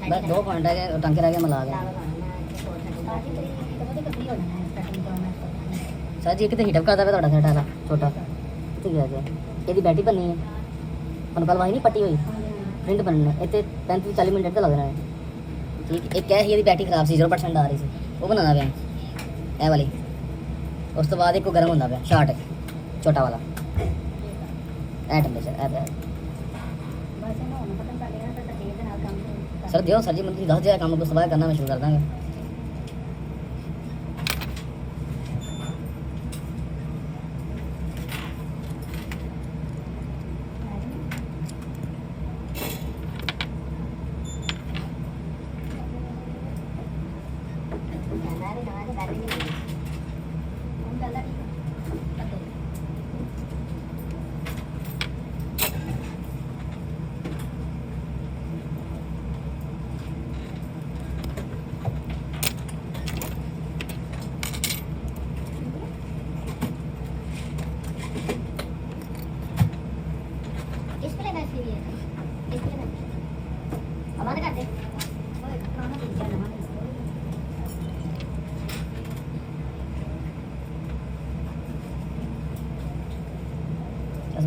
बस 2 पॉइंट है टंके रह गए मिला गया सर जी कितने हीटअप करता है थोड़ा सेट वाला छोटा कितने गया गया ਇਹਦੀ ਬੈਟਰੀ ਭੰਨੀ ਹੈ ਤੁਹਾਨੂੰ ਕੱਲ ਵਾਈ ਨਹੀਂ ਪੱਟੀ ਹੋਈ ਪ੍ਰਿੰਟ ਬਣਨੇ ਇੱਥੇ 35 40 ਮਿੰਟ ਤੇ ਲੱਗਣਾ ਹੈ ਠੀਕ ਇੱਕ ਹੈ ਇਹਦੀ ਬੈਟਰੀ ਖਰਾਬ ਸੀ 0% ਆ ਰਹੀ ਸੀ ਉਹ ਬਣਾਉਣਾ ਪਿਆ ਇਹ ਵਾਲੀ ਉਸ ਤੋਂ ਬਾਅਦ ਇੱਕੋ ਗਰਮ ਹੁੰਦਾ ਪਿਆ ਸ਼ਾਰਟ ਛੋਟਾ ਵਾਲਾ ਇਹ ਟੈਂਪਰੇਚਰ ਇਹ ਪਿਆ सर दियो सर जी मतलब 10 जाए काम को सुबह करना मैं शुरू कर देंगे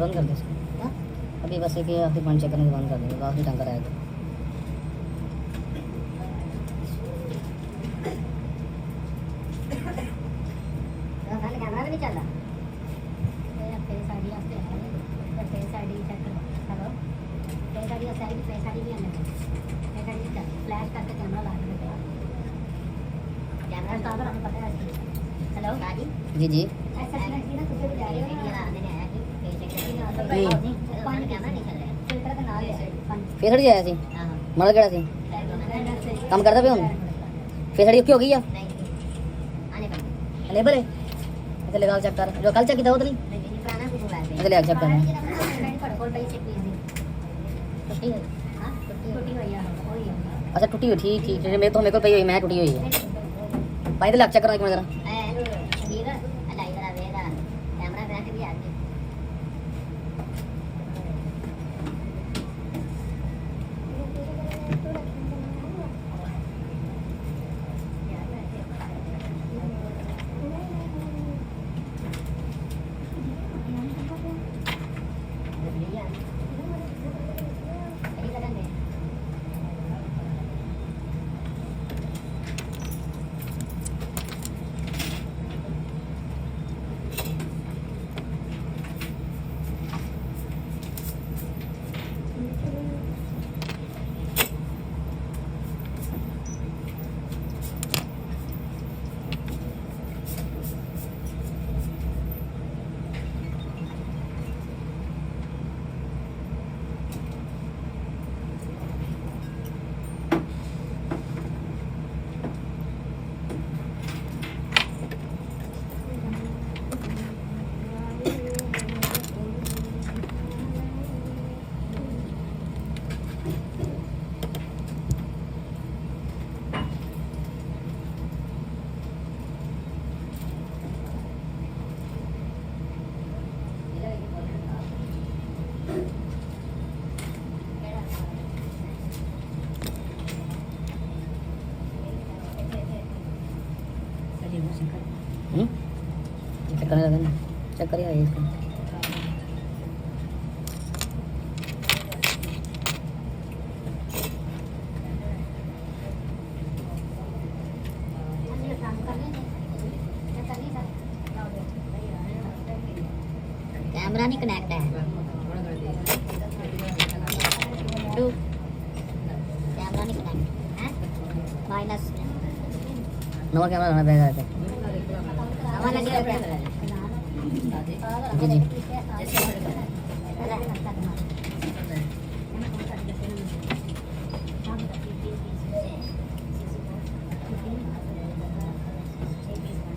बंद कर दो इसको अभी बस एक आखिरी पॉइंट चेक करने के बंद कर देंगे आखिरी टंका रहेगा कैमरा भी नहीं चल रहा जी जी फिर हट जाया सी मर गया सी काम करता पे हूँ फिर हड़ी हो गई है अनेबल है इसे लगा चेक कर जो कल चेक किया वो तो नहीं इसे लगा चेक कर अच्छा टूटी हुई ठीक ठीक मेरे तो मेरे को पई हुई मैं टूटी हुई है भाई तो लग चेक करो एक मिनट जरा चेक करने लगे ना चेक करिए इसको कैमरा नहीं कनेक्ट है कैमरा नहीं कनेक्ट है माइनस नवा कैमरा लाना पड़ेगा जी जी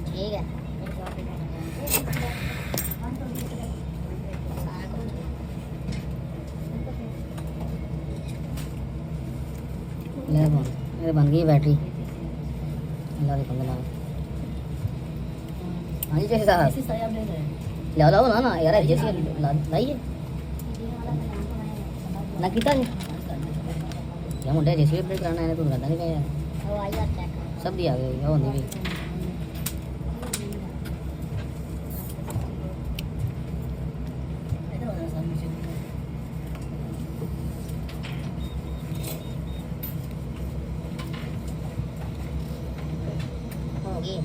ठीक है मेरे बन गई बैटरी अल्लाह के पंगे ला हाँ जी जैसे साहब ले लाओ ना ना यार जैसे लाइए ना कितना या मुंडे जेसीबी प्रिंट कराना है तो करता नहीं गया वो आई और चेक सब दी आ गई हो नहीं भी इधर वाला सामने से होगी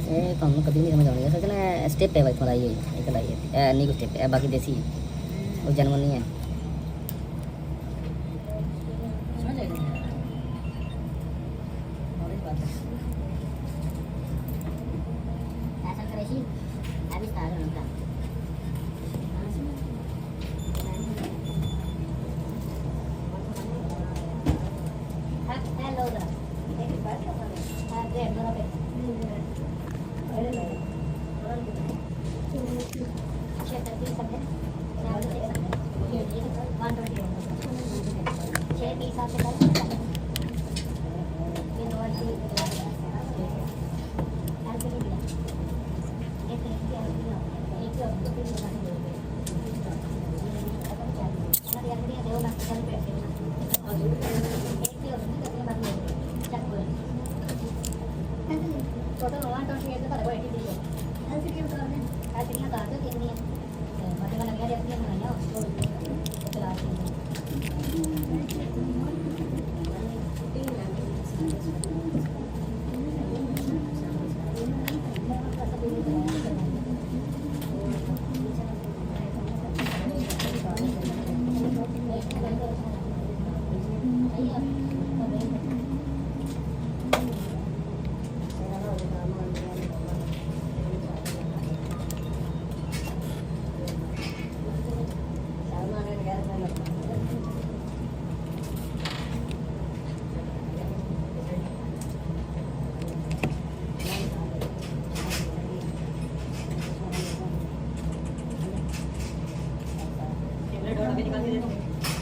ये काम कभी नहीं समझ आनी असल ना स्टेप है भाई मलाई है एक लाई है नहीं कुछ स्टेप है बाकी देसी है वो जन्म नहीं है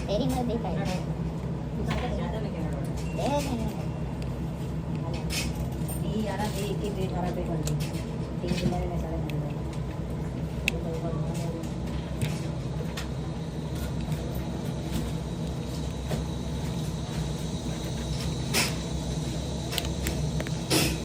तेरी मैं देख आई ये यार एक ही पेट हरा पेट वाली 3 किलो में सारा